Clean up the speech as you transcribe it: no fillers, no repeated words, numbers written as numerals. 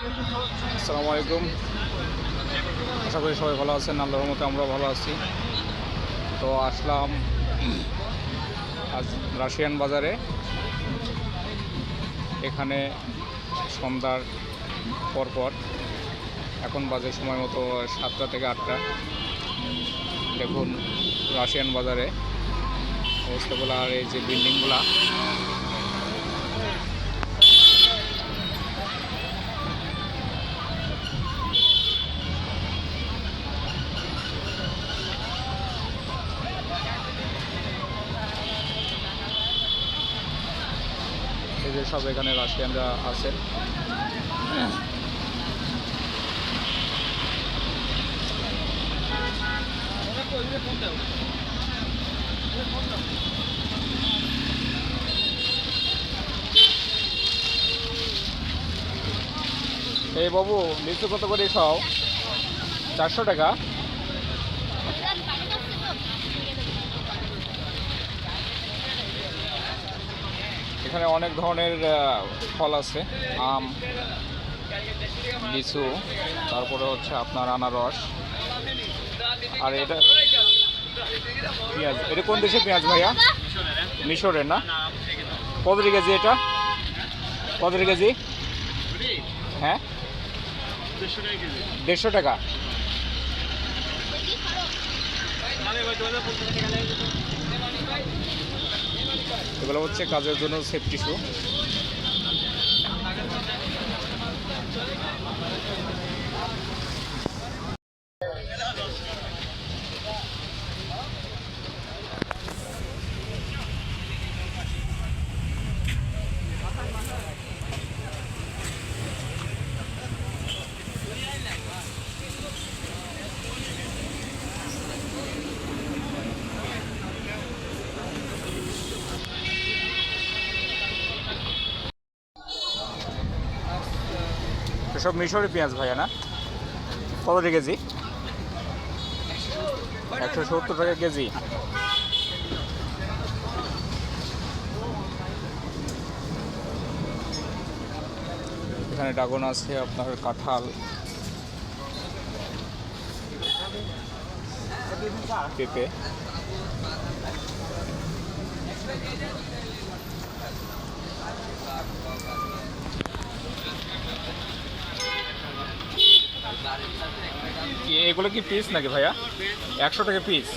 আসসালামু আলাইকুম। আশা করি সবাই ভালো আছেন। আল্লাহর রহমতে আমরা ভালো আছি। তো আসলাম আজ রাশিয়ান বাজারে। এখানে সন্ধ্যার পরপর এখন বাজে সময় মতো 7টা থেকে 8টা। দেখুন রাশিয়ান বাজারে অবস্থাগুলো আর এই যে বিল্ডিংগুলা, এই যে সব এখানে রাশিয়ানরা আছেন। এই বাবু, লিচু কত করে সব? 400 টাকা। এখানে অনেক ধরনের ফল আছে, আম, লিচু, তারপরে হচ্ছে আপনার আনারস। আর এটা পেঁয়াজ। এটা কোন দেশের পেঁয়াজ ভাইয়া? মিশরের না? কত কেজি এটা? কত কেজি? হ্যাঁ, 150 টাকা। এগুলো হচ্ছে কাজের জন্য সেফটি শু। সব মিশরি পেঁয়াজ ভাইয়া না? কত কেজি? 170 টাকা কেজি। এখানে ড্রাগন আছে, আপনার কাঁঠাল, পেঁপে। এগুলো কি পিস নাকি ভাইয়া? 100 টাকা পিস।